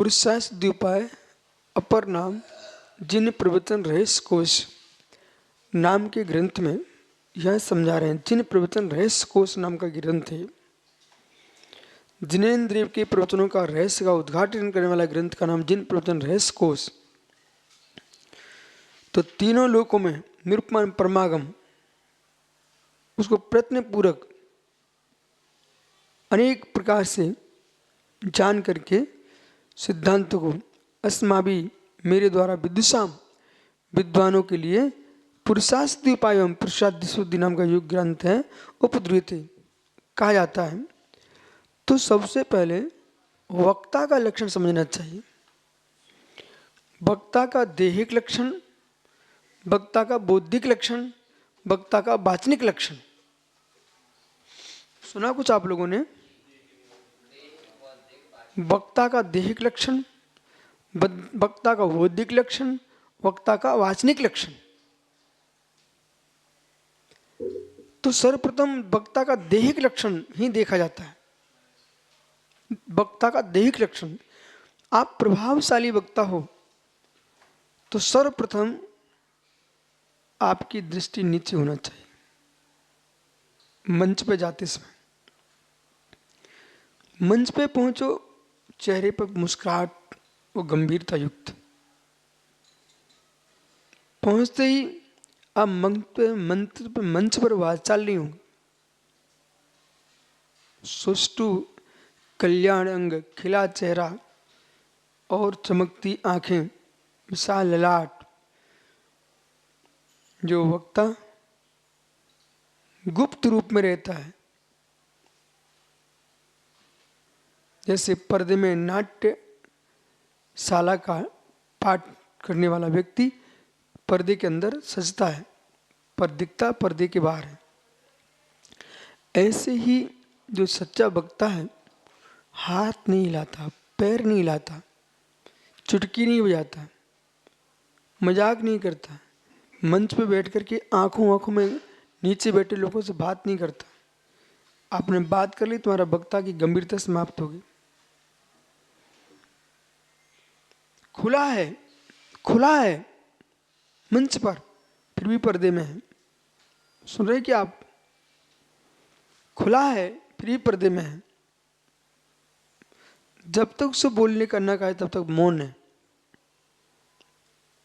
पुरुषार्थ द्विपाय अपर नाम जिन प्रवचन रहस्य कोश नाम के ग्रंथ में यह समझा रहे हैं। जिन प्रवचन रहस्य कोश नाम का ग्रंथ है, जिनेन्द्रिय के प्रवचनों का रहस्य का उद्घाटन करने वाला ग्रंथ का नाम जिन प्रवचन रहस्य कोश। तो तीनों लोकों में निरुपमान परमागम उसको प्रयत्न पूर्वक अनेक प्रकार से जान करके सिद्धांत को अस्माभि मेरे द्वारा विदुषाम विद्वानों के लिए पुरुषार्थ उपाय एवं पुरुषार्थ शुद्धि नाम का युग ग्रंथ है उपद्रुत कहा जाता है। तो सबसे पहले वक्ता का लक्षण समझना चाहिए। वक्ता का देहिक लक्षण, वक्ता का बौद्धिक लक्षण, वक्ता का वाचनिक लक्षण। सुना कुछ आप लोगों ने? वक्ता का देहिक लक्षण, वक्ता का बौद्धिक लक्षण, वक्ता का वाचनिक लक्षण। तो सर्वप्रथम वक्ता का देहिक लक्षण ही देखा जाता है। वक्ता का देहिक लक्षण, आप प्रभावशाली वक्ता हो तो सर्वप्रथम आपकी दृष्टि नीचे होना चाहिए। मंच पे जाते समय मंच पे पहुंचो, चेहरे पर मुस्कुराहट और गंभीरता युक्त। पहुंचते ही आप मंच पर वाचाल नहीं होंगे। सुष्टु कल्याण अंग, खिला चेहरा और चमकती आंखें, विशाल ललाट। जो वक्ता गुप्त रूप में रहता है, जैसे पर्दे में नाट्य शाला का पाठ करने वाला व्यक्ति पर्दे के अंदर सजता है पर दिखता पर्दे के बाहर है, ऐसे ही जो सच्चा वक्ता है हाथ नहीं हिलाता, पैर नहीं हिलाता, चुटकी नहीं बजाता, मजाक नहीं करता, मंच पे बैठ करके आंखों में नीचे बैठे लोगों से बात नहीं करता। आपने बात कर ली, तुम्हारा वक्ता की गंभीरता समाप्त होगी। खुला है मंच पर, फिर भी पर्दे में है। सुन रहे क्या आप? खुला है फिर भी पर्दे में है। जब तक उसे बोलने का ना कहे तब तक मौन है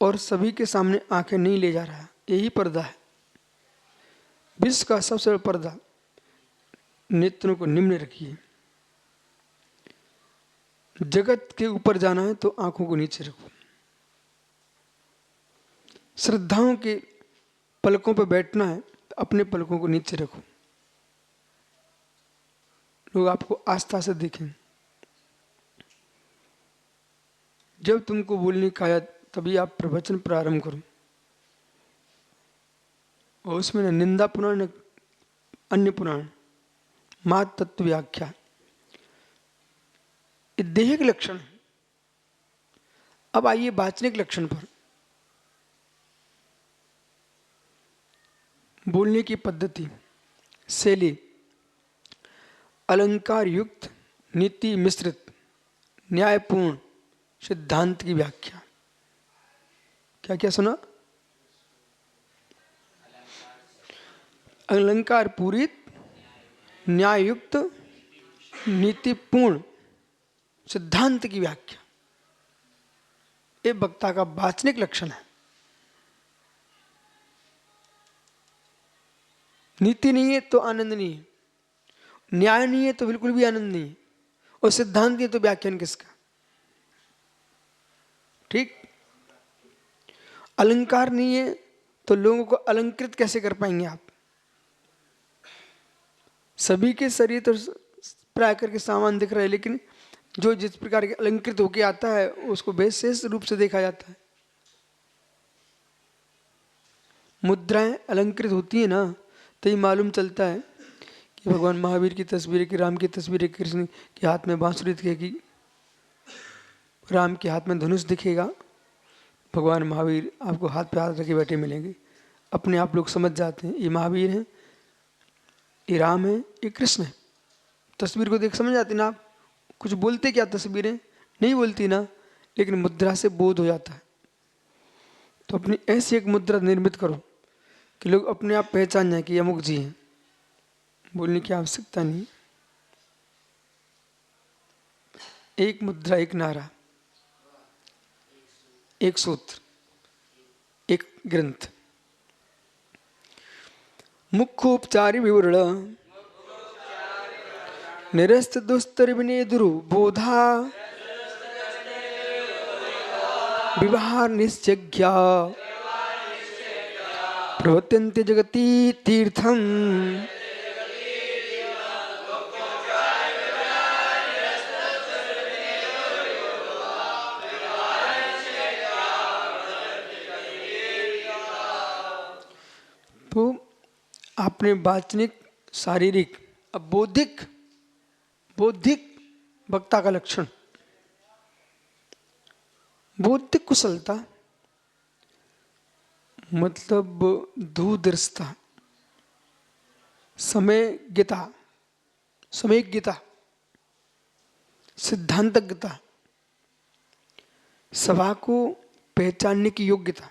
और सभी के सामने आंखें नहीं ले जा रहा है। यही पर्दा है। विश्व का सबसे बड़ा पर्दा। नेत्रों को निम्न रखिए। जगत के ऊपर जाना है तो आंखों को नीचे रखो। श्रद्धाओं के पलकों पर बैठना है तो अपने पलकों को नीचे रखो। लोग आपको आस्था से देखें। जब तुमको बोलने का आया तभी आप प्रवचन प्रारंभ करो। और उसमें न निंदा पुराण न अन्य पुराण, मात तत्व व्याख्या, ये देहिक लक्षण है। अब आइए वाचनिक लक्षण पर। बोलने की पद्धति, शैली, अलंकार युक्त, नीति मिश्रित, न्यायपूर्ण, सिद्धांत की व्याख्या। क्या क्या सुना? अलंकार पूरित, न्यायुक्त, नीतिपूर्ण, सिद्धांत की व्याख्या। ये वक्ता का वाचनिक लक्षण है। नीति नहीं है तो आनंद नहीं है, न्याय नहीं है तो बिल्कुल भी आनंद नहीं है, और सिद्धांत नहीं है तो व्याख्यान किसका? ठीक। अलंकार नहीं है तो लोगों को अलंकृत कैसे कर पाएंगे आप? सभी के शरीर तो प्राकृतिक के सामान दिख रहे हैं, लेकिन जो जिस प्रकार के अलंकृत होके आता है उसको विशेष रूप से देखा जाता है। मुद्राएं अलंकृत होती है ना, तो ये मालूम चलता है कि भगवान महावीर की तस्वीर, की राम की तस्वीर, कृष्ण के हाथ में बांसुरी दिखेगी, राम के हाथ में धनुष दिखेगा, भगवान महावीर आपको हाथ पे हाथ रखे बैठे मिलेंगे। अपने आप लोग समझ जाते हैं ये महावीर हैं, ये राम है, ये कृष्ण है। तस्वीर को देख समझ जाते ना आप? कुछ बोलते क्या तस्वीरें, नहीं बोलती ना, लेकिन मुद्रा से बोध हो जाता है। तो अपनी ऐसी एक मुद्रा निर्मित करो कि लोग अपने आप पहचान जाए कि अमुक जी हैं। बोलने की आवश्यकता नहीं। एक मुद्रा, एक नारा, एक सूत्र, एक ग्रंथ। मुखोपचारि विवरण निरस्त दुस्तर विनेदुरु बोधा विवाह निश्चज्ञा प्रवर्तन्ते जगति तीर्थम। तो आपने वाचनिक, शारीरिक, अब बौद्धिक, बौद्धिक वक्ता का लक्षण, बौद्धिक कुशलता मतलब दूरदर्शिता, समयज्ञता, समयज्ञता, सिद्धांतज्ञता, सभा को पहचानने की योग्यता,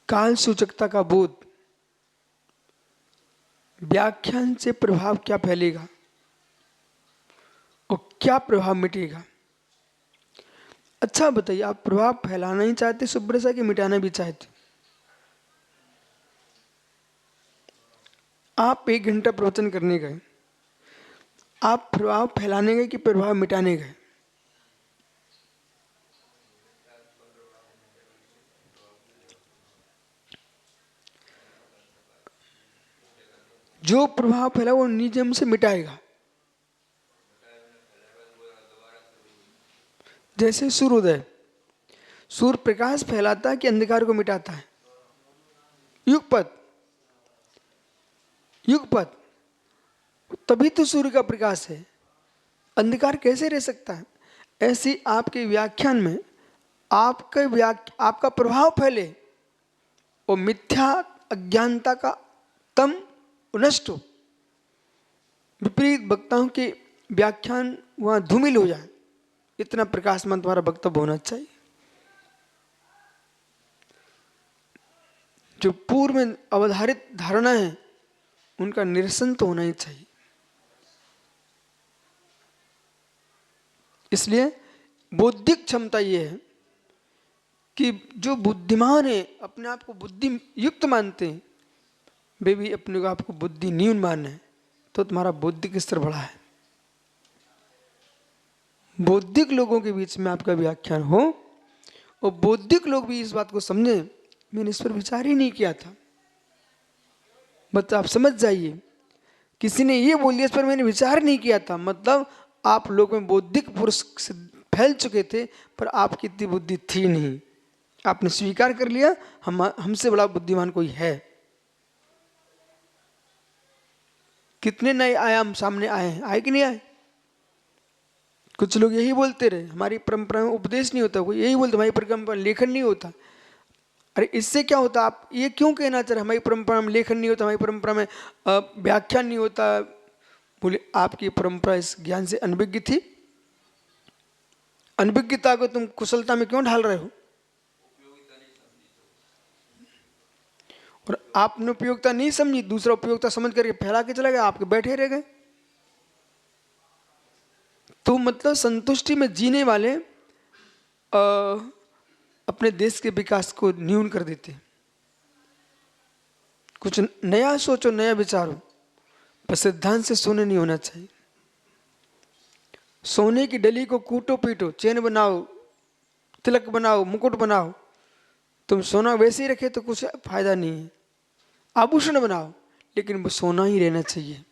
काल सूचकता का बोध, व्याख्यान से प्रभाव क्या फैलेगा और क्या प्रभाव मिटेगा। अच्छा बताइए, आप प्रभाव फैलाना ही चाहते सुब्रसा कि मिटाना भी चाहते? आप 1 घंटा प्रवचन करने गए, आप प्रभाव फैलाने गए कि प्रभाव मिटाने गए? जो प्रभाव फैला वो निजम से मिटाएगा। जैसे सूर्योदय, सूर्य प्रकाश फैलाता है कि अंधकार को मिटाता है? युगपत, युगपत, तभी तो सूर्य का प्रकाश है, अंधकार कैसे रह सकता है? ऐसी आपके व्याख्यान में आपका प्रभाव फैले और मिथ्या अज्ञानता का तम नष्ट हो, विपरीत वक्ताओं के व्याख्यान वहां धूमिल हो जाए, इतना प्रकाशमान तुम्हारा वक्तव्य होना चाहिए। जो पूर्व में अवधारित धारणा है उनका निरसन तो होना ही चाहिए। इसलिए बौद्धिक क्षमता ये है कि जो बुद्धिमान है, अपने आप को बुद्धि युक्त मानते हैं, वे भी अपने को आपको बुद्धि न्यून मान है, तो तुम्हारा बौद्धिक स्तर बढ़ा है। बौद्धिक लोगों के बीच में आपका व्याख्यान हो और बौद्धिक लोग भी इस बात को समझे, मैंने इस पर विचार ही नहीं किया था। बस आप समझ जाइए, किसी ने ये बोल दिया इस पर मैंने विचार नहीं किया था, मतलब आप लोग में बौद्धिक पुरुष फैल चुके थे पर आपकी इतनी बुद्धि थी नहीं। आपने स्वीकार कर लिया हमसे बड़ा बुद्धिमान कोई है। कितने नए आयाम सामने आए हैं, आए कि नहीं आए? कुछ लोग यही बोलते रहे हमारी परंपरा में उपदेश नहीं होता, कोई यही बोलते हमारी परंपरा में लेखन नहीं होता। अरे इससे क्या होता? आप ये क्यों कहना चाह रहे हमारी परंपरा में लेखन नहीं होता, हमारी परंपरा में व्याख्यान नहीं होता? बोले आपकी परंपरा इस ज्ञान से अनभिज्ञ थी। अनभिज्ञता को तुम कुशलता में क्यों ढाल रहे हो? और आपने उपयोगिता नहीं समझी, दूसरा उपयोगिता समझ करके फैला के चला गया, आपके बैठे रह गए। तो मतलब संतुष्टि में जीने वाले अपने देश के विकास को न्यून कर देते। कुछ नया सोचो, नया विचारो, पर सिद्धांत से सोने नहीं होना चाहिए। सोने की डली को कूटो पीटो, चैन बनाओ, तिलक बनाओ, मुकुट बनाओ, तुम सोना वैसे ही रखे तो कुछ फायदा नहीं है। आभूषण बनाओ, लेकिन वो सोना ही रहना चाहिए,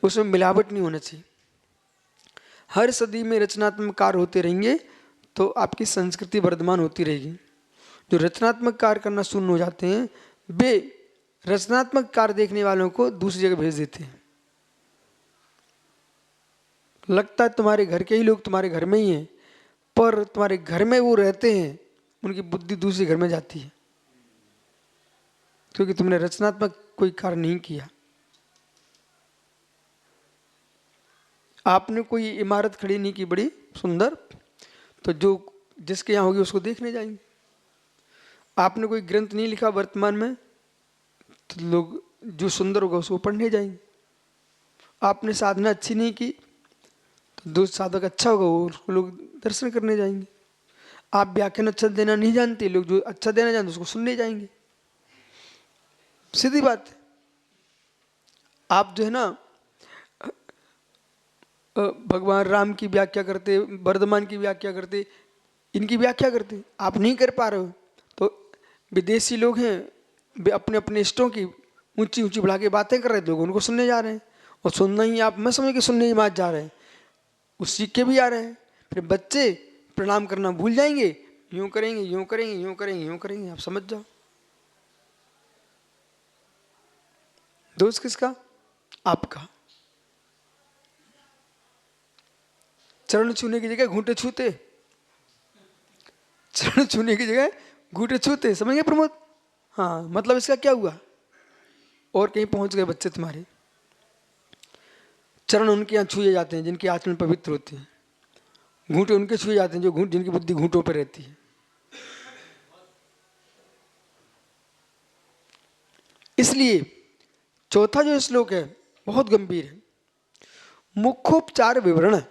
उसमें मिलावट नहीं होना चाहिए। हर सदी में रचनात्मक कार्य होते रहेंगे तो आपकी संस्कृति वर्धमान होती रहेगी। जो रचनात्मक कार्य करना शून्य हो जाते हैं वे रचनात्मक कार्य देखने वालों को दूसरी जगह भेज देते हैं। लगता है तुम्हारे घर के ही लोग तुम्हारे घर में ही हैं, पर तुम्हारे घर में वो रहते हैं, उनकी बुद्धि दूसरे घर में जाती है, क्योंकि तुमने रचनात्मक कोई कार्य नहीं किया। आपने कोई इमारत खड़ी नहीं की बड़ी सुंदर, तो जो जिसके यहाँ होगी उसको देखने जाएंगे। आपने कोई ग्रंथ नहीं लिखा वर्तमान में, तो लोग जो सुंदर होगा उसको पढ़ने जाएंगे। आपने साधना अच्छी नहीं की, तो जो साधक अच्छा होगा वो उसको लोग दर्शन करने जाएंगे। आप व्याख्यान अच्छा देना नहीं जानते, लोग जो अच्छा देना जानते उसको सुनने जाएंगे। सीधी बात है। आप जो है ना भगवान राम की व्याख्या करते, वर्धमान की व्याख्या करते, इनकी व्याख्या करते, आप नहीं कर पा रहे हो, तो विदेशी लोग हैं वे अपने अपने इष्टों की ऊंची ऊंची बढ़ा के बातें कर रहे थे, लोग उनको सुनने जा रहे हैं। और सुनना ही आप मैं समझ के सुनने ही बात जा रहे हैं, वो सीख के भी आ रहे हैं। फिर बच्चे प्रणाम करना भूल जाएंगे, यूं करेंगे यूं करेंगे यूं करेंगे यूं करेंगे, आप समझ जाओ। दोष किसका? आपका। चरण छूने की जगह घूंटे छूते, चरण छूने की जगह घूंटे छूते, समझ गए प्रमोद? हाँ, मतलब इसका क्या हुआ? और कहीं पहुंच गए बच्चे तुम्हारे। चरण उनके यहाँ छुए जाते हैं जिनके आचरण पवित्र होते हैं, घूंटे उनके छुए जाते हैं जो जिनकी बुद्धि घूंटों पर रहती है। इसलिए चौथा जो श्लोक है बहुत गंभीर है। मुखोपचार विवरण,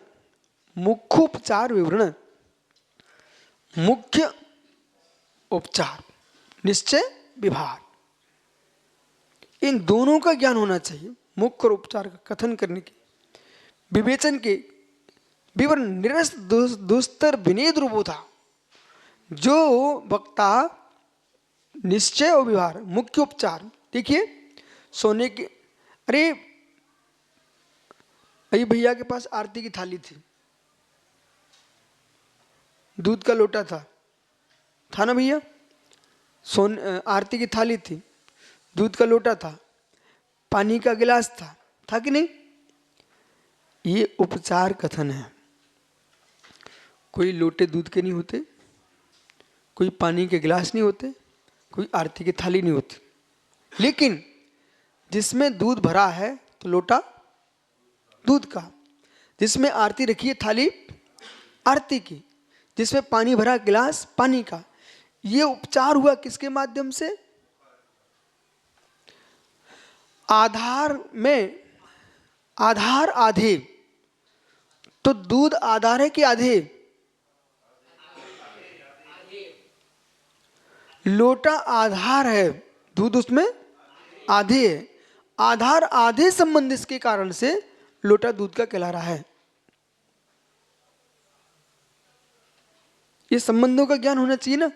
मुखोपचार विवरण, मुख्य उपचार, निश्चय विभाग, इन दोनों का ज्ञान होना चाहिए। मुख्य और उपचार का कथन करने के, विवेचन के विवरण निरस्त दुस्तर विनेद रूपो था। जो वक्ता निश्चय और व्यवहार, मुख्य उपचार, देखिए सोने के, अरे अभी भैया के पास आरती की थाली थी, दूध का लोटा था ना भैया? आरती की थाली थी, दूध का लोटा था, पानी का गिलास था कि नहीं? ये उपचार कथन है। कोई लोटे दूध के नहीं होते, कोई पानी के गिलास नहीं होते, कोई आरती की थाली नहीं होती, लेकिन जिसमें दूध भरा है तो लोटा दूध का, जिसमें आरती रखी है थाली आरती की, जिसमें पानी भरा गिलास पानी का। ये उपचार हुआ किसके माध्यम से? आधार में, आधार आधे, तो दूध आधार है कि आधे? लोटा आधार है, दूध उसमें आधे है। आधार आधे संबंध इसके कारण से लोटा दूध का कहला रहा है। ये संबंधों का ज्ञान होना चाहिए ना।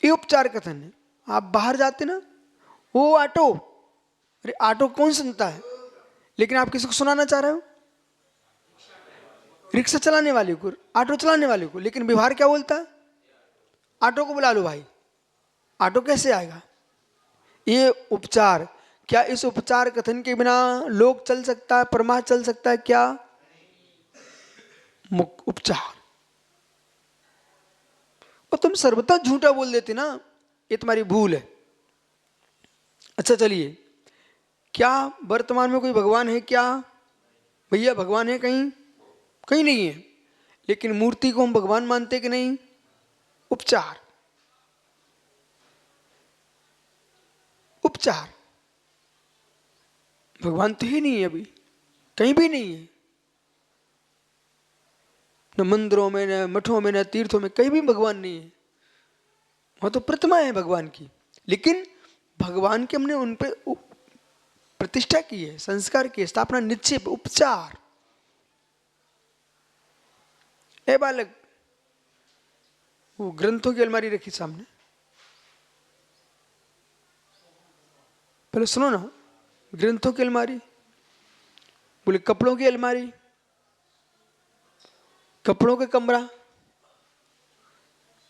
ये उपचार कथन है। आप बाहर जाते ना, वो ऑटो, अरे ऑटो कौन सुनता है, लेकिन आप किसी को सुनाना चाह रहे हो? रिक्शा चलाने वाले को, ऑटो चलाने वाले को, लेकिन व्यवहार क्या बोलता है? ऑटो को बुला लो भाई। ऑटो कैसे आएगा? ये उपचार। क्या इस उपचार कथन के बिना लोक चल सकता है, परमार्थ चल सकता है क्या? उपचार। और तुम सर्वथा झूठा बोल देते ना, ये तुम्हारी भूल है। अच्छा चलिए, क्या वर्तमान में कोई भगवान है क्या भैया? भगवान है कहीं? कहीं नहीं है, लेकिन मूर्ति को हम भगवान मानते कि नहीं? उपचार, उपचार। भगवान तो ही नहीं है, अभी कहीं भी नहीं है, न मंदिरों में, न मठों में, न तीर्थों में, कहीं भी भगवान नहीं है। वहां तो प्रतिमा है भगवान की, लेकिन भगवान के हमने उन पे प्रतिष्ठा की है, संस्कार की, स्थापना, निक्षेप, उपचार। ए बालक, वो ग्रंथों की अलमारी रखी सामने, पहले सुनो ना। ग्रंथों की अलमारी, बोले कपड़ों की अलमारी, कपड़ों का कमरा।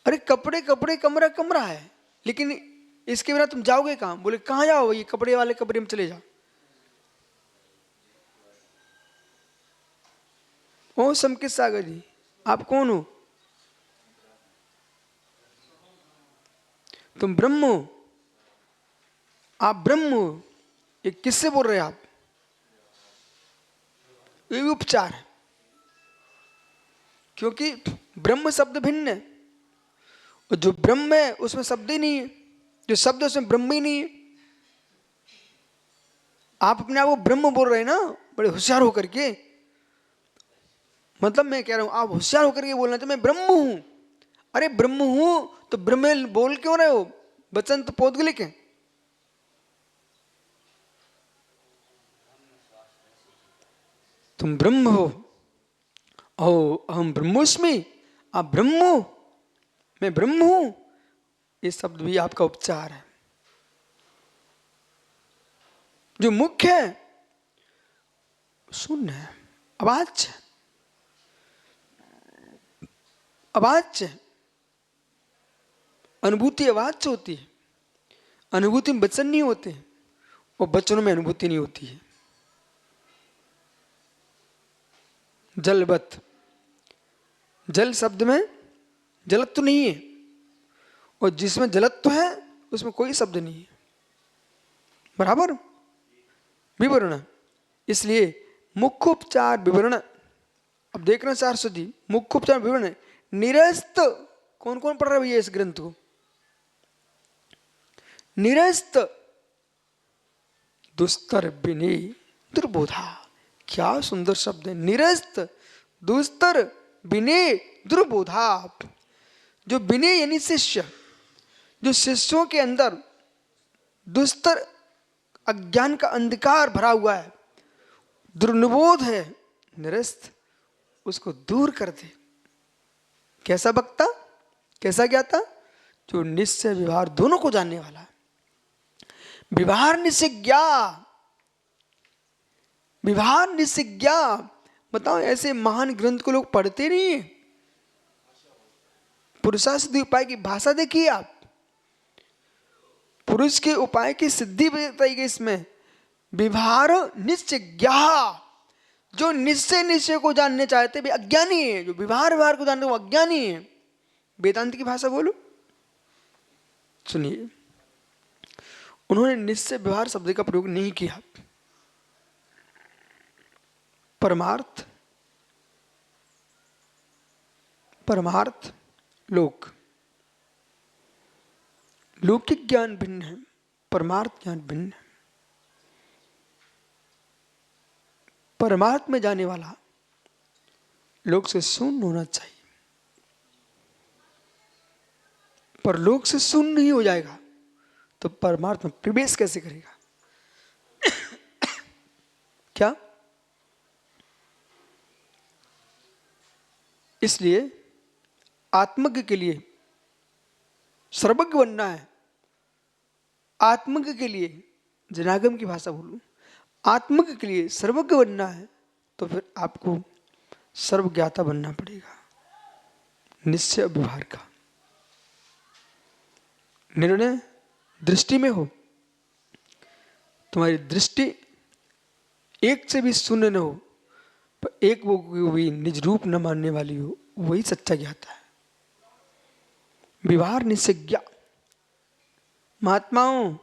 अरे कपड़े कपड़े, कमरा कमरा है, लेकिन इसके बिना तुम जाओगे कहां? बोले कहां जाओ? ये कपड़े वाले कमरे में चले जाओ। ओ समकित सागर जी, आप कौन हो? तुम ब्रह्म हो? आप ब्रह्म हो? ये किससे बोल रहे हैं आप? ये भी उपचार है, क्योंकि ब्रह्म शब्द भिन्न है और जो ब्रह्म है उसमें शब्द ही नहीं है, जो शब्द है उसमें ब्रह्म ही नहीं है। आप अपने आप को ब्रह्म बोल रहे हैं ना, बड़े होशियार होकर के। मतलब मैं कह रहा हूं आप होशियार होकर के बोलना चाहिए मैं ब्रह्म हूं। अरे ब्रह्म हूं तो ब्रह्म बोल क्यों रहे हो? वचन तो पौद्गलिक है। तुम ब्रह्म हो, ओ अहम ब्रह्मोस्मि, आप ब्रह्म हो, मैं ब्रह्म हूं, ये शब्द भी आपका उपचार है। जो मुख्य है शून्य है, अवाच्य, अवाच्य। अनुभूति अवाच्य होती है, अनुभूति में वचन नहीं होते और वचनों में अनुभूति नहीं होती है। जलवत, जल शब्द में जलत्व नहीं है और जिसमें जलत्व है उसमें कोई शब्द नहीं है, बराबर विवरण। इसलिए मुख्योपचार विवरण। अब देखना 400 मुख्योपचार विवरण निरस्त। कौन कौन पढ़ रहा है भैया इस ग्रंथ को? निरस्त दुस्तर विनय दुर्बोधा, क्या सुंदर शब्द है। निरस्त दुस्तर विनय दुर्बोधा। जो विनय यानी शिष्य, जो शिष्यों के अंदर दुस्तर अज्ञान का अंधकार भरा हुआ है, दुर्निबोध है, निरस्त, उसको दूर कर दे। कैसा वक्ता, कैसा ज्ञाता? जो निश्चय व्यवहार दोनों को जानने वाला है। व्यवहार निश्चयज्ञा, व्यवहार निश्चयज्ञा। बताओ ऐसे महान ग्रंथ को लोग पढ़ते नहीं है। पुरुषासिद्धि उपाय की भाषा देखिए आप, पुरुष के उपाय की सिद्धि बताई गई इसमें। व्यवहार निश्चयज्ञा, जो निश्चय निश्चय को जानने चाहते वे अज्ञानी है, जो व्यवहार व्यवहार को जानते वो अज्ञानी है। वेदांत की भाषा बोलो, सुनिए, उन्होंने निश्चय व्यवहार शब्द का प्रयोग नहीं किया। परमार्थ, परमार्थ लोक, लौकिक ज्ञान भिन्न है, परमार्थ ज्ञान भिन्न है। परमार्थ में जाने वाला लोक से शून्य होना चाहिए, पर लोक से शून्य नहीं हो जाएगा तो परमार्थ में प्रवेश कैसे करेगा? क्या? इसलिए आत्मज्ञ के लिए सर्वज्ञ बनना है। आत्मज्ञ के लिए, जनागम की भाषा बोलूं, आत्मज्ञ के लिए सर्वज्ञ बनना है तो फिर आपको सर्वज्ञाता बनना पड़ेगा। निश्चय व्यवहार का निर्णय दृष्टि में हो, तुम्हारी दृष्टि एक से भी शून्य न हो, पर एक वो भी निज रूप न मानने वाली हो, वही सच्चा ज्ञाता है। व्यवहार निश्चयज्ञा। महात्माओं,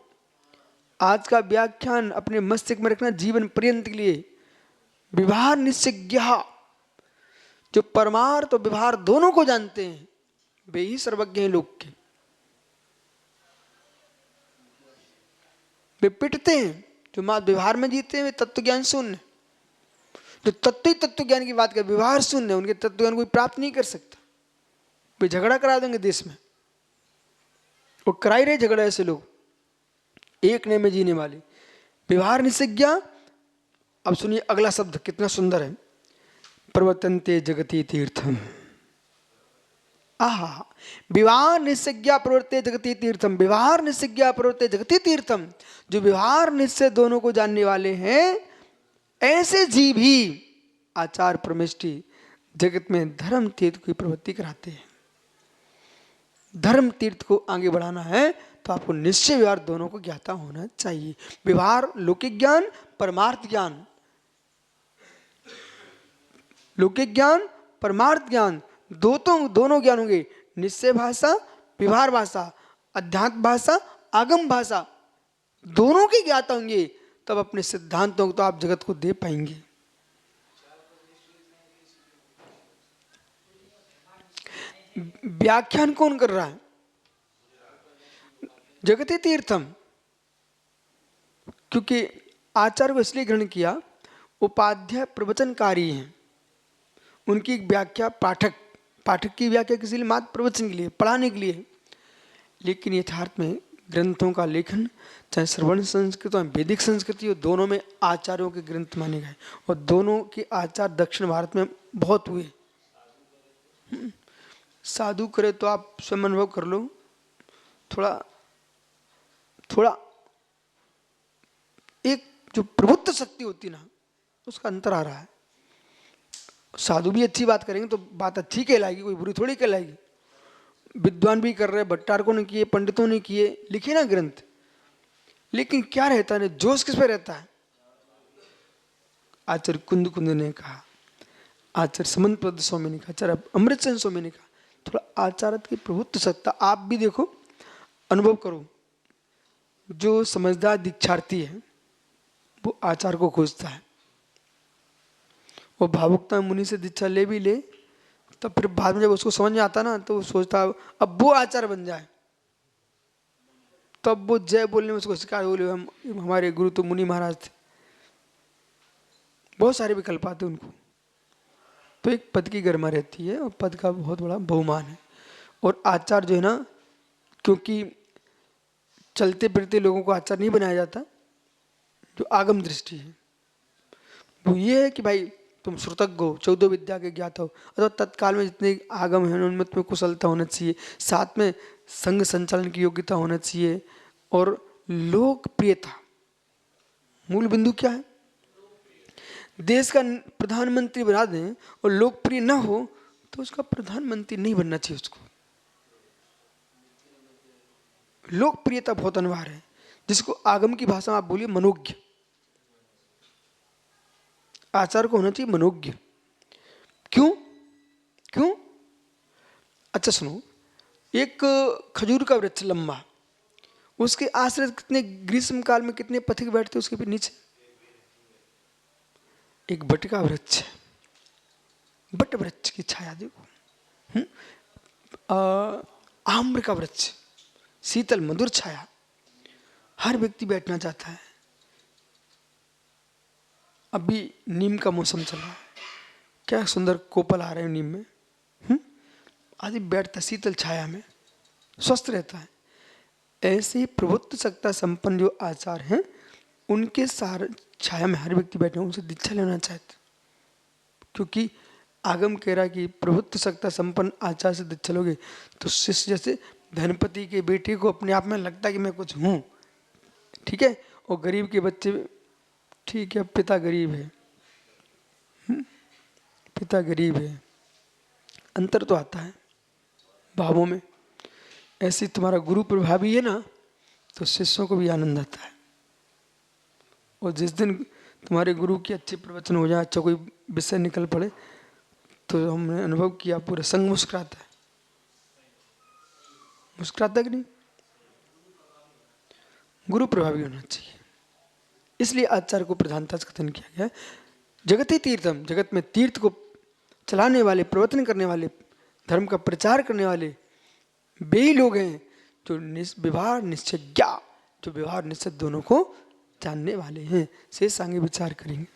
आज का व्याख्यान अपने मस्तिष्क में रखना जीवन पर्यंत के लिए। व्यवहार निश्चयज्ञा, जो परमार्थ और व्यवहार दोनों को जानते हैं वे ही सर्वज्ञ हैं लोक के। वे पिटते हैं, जो मां व्यवहार में जीते हैं वे तत्व ज्ञान शून्य। जो तत्व ज्ञान की बात कर व्यवहार शून्य, उनके तत्व ज्ञान कोई प्राप्त नहीं कर सकता। वे झगड़ा करा देंगे देश में, वो करा ही रहे झगड़ा ऐसे लोग, एक नए में जीने वाले। व्यवहार निश्चयज्ञा। अब सुनिए अगला शब्द कितना सुंदर है, प्रवर्तन्ते जगति तीर्थम। आहा, व्यवहार निश्चयज्ञा प्रवर्ते जगति तीर्थम, व्यवहार निश्चयज्ञा प्रवर्ते जगति तीर्थम। जो व्यवहार निश्चय दोनों को जानने वाले हैं ऐसे जीव ही आचार परमेष्टि जगत में धर्म तीर्थ की प्रवृत्ति कराते हैं। धर्म तीर्थ को आगे बढ़ाना है तो आपको निश्चय व्यवहार दोनों को ज्ञाता होना चाहिए। व्यवहार लौकिक ज्ञान, परमार्थ ज्ञान। लौकिक ज्ञान, परमार्थ ज्ञान, दोनों ज्ञान होंगे। निश्चय भाषा, व्यवहार भाषा, अध्यात्म भाषा, आगम भाषा, दोनों के ज्ञाता होंगे, तब अपने सिद्धांतों को तो आप जगत को दे पाएंगे। व्याख्यान कौन कर रहा है? जगती तीर्थम। क्योंकि आचार्य को इसलिए ग्रहण किया, उपाध्याय प्रवचनकारी हैं, उनकी व्याख्या पाठक, पाठक की व्याख्या किसी लिए मात्र प्रवचन के लिए, पढ़ाने के लिए। लेकिन यथार्थ में ग्रंथों का लेखन, चाहे श्रवण संस्कृत और वैदिक संस्कृति हो, दोनों में आचार्यों के ग्रंथ माने गए। और दोनों के आचार दक्षिण भारत में बहुत हुए। साधु करे तो आप स्वयं अनुभव कर लो, थोड़ा थोड़ा एक जो प्रभुत्व शक्ति होती ना, उसका अंतर आ रहा है। साधु भी अच्छी बात करेंगे तो बात अच्छी कहलाएगी, कोई बुरी थोड़ी कहलाएगी। विद्वान भी कर रहे, भट्टारकों ने किए, पंडितों ने किए, लिखे ना ग्रंथ, लेकिन क्या रहता है, जोश किस पे रहता है? आचार्य कुंद कुंद ने कहा, आचार्य समंत पद स्वामी ने कहा, आचार्य अमृतसेन स्वामी ने कहा, थोड़ा आचार्य की प्रभुत्व सत्ता आप भी देखो, अनुभव करो। जो समझदार दीक्षार्थी है वो आचार्य को खोजता है। वो भावुकता मुनि से दीक्षा ले भी ले, तो फिर बाद में जब उसको समझ में आता ना, तो वो सोचता है अब वो आचार्य बन जाए। तब वो जय बोलने में उसको शिकार बोले, हम हमारे गुरु तो मुनि महाराज थे। बहुत सारे विकल्प आते उनको। तो एक पद की गरिमा रहती है और पद का बहुत बड़ा बहुमान है। और आचार्य जो है ना, क्योंकि चलते फिरते लोगों को आचार्य नहीं बनाया जाता, जो आगम दृष्टि है वो ये है कि भाई तुम श्रुतज्ञ हो, 14 विद्या के ज्ञात हो, अथवा तत्काल में जितने आगम हैं उनमें तुम्हें कुशलता होना चाहिए, साथ में संघ संचालन की योग्यता होना चाहिए, और लोकप्रियता। मूल बिंदु क्या है? देश का प्रधानमंत्री बना दें और लोकप्रिय ना हो तो उसका प्रधानमंत्री नहीं बनना चाहिए। उसको लोकप्रियता बहुत अनिवार्य है, जिसको आगम की भाषा में आप बोलिए मनोज्ञ। आचार्य को होना चाहिए मनोज्ञ। क्यों? क्यों? अच्छा सुनो, एक खजूर का वृक्ष लंबा, उसके आश्रय कितने ग्रीष्म काल में कितने पथिक बैठते उसके भी नीचे? एक बट का वृक्ष है, बट वृक्ष की छाया देखो। आम्र का वृक्ष, शीतल मधुर छाया, हर व्यक्ति बैठना चाहता है। अभी नीम का मौसम चल रहा है, क्या सुंदर कोपल आ रहे हैं नीम में, आदि बैठता शीतल छाया में, स्वस्थ रहता है। ऐसे ही प्रभुत्व सत्ता संपन्न जो आचार हैं, उनके सारे छाया में हर व्यक्ति बैठे, उनसे दीक्षा लेना चाहते। क्योंकि आगम कह रहा है कि प्रभुत्व सत्ता संपन्न आचार से दीक्षा लोगे तो शिष्य जैसे धनपति के बेटे को अपने आप में लगता है कि मैं कुछ हूँ, ठीक है, और गरीब के बच्चे, ठीक है पिता गरीब है, पिता गरीब है, अंतर तो आता है भावों में। ऐसे तुम्हारा गुरु प्रभावी है ना, तो शिष्यों को भी आनंद आता है। और जिस दिन तुम्हारे गुरु की अच्छी प्रवचन हो जाए, अच्छा कोई विषय निकल पड़े, तो हमने अनुभव किया पूरा संग मुस्कुराता है। मुस्कुराता कि नहीं? गुरु प्रभावी होना चाहिए, इसलिए आचार्य को प्रधानता से कथन किया गया। जगत ही तीर्थम, जगत में तीर्थ को चलाने वाले, प्रवचन करने वाले, धर्म का प्रचार करने वाले वे ही लोग हैं जो व्यवहार निश्चय ज्ञा, जो व्यवहार निश्चय दोनों को जानने वाले हैं। शेष आगे विचार करेंगे।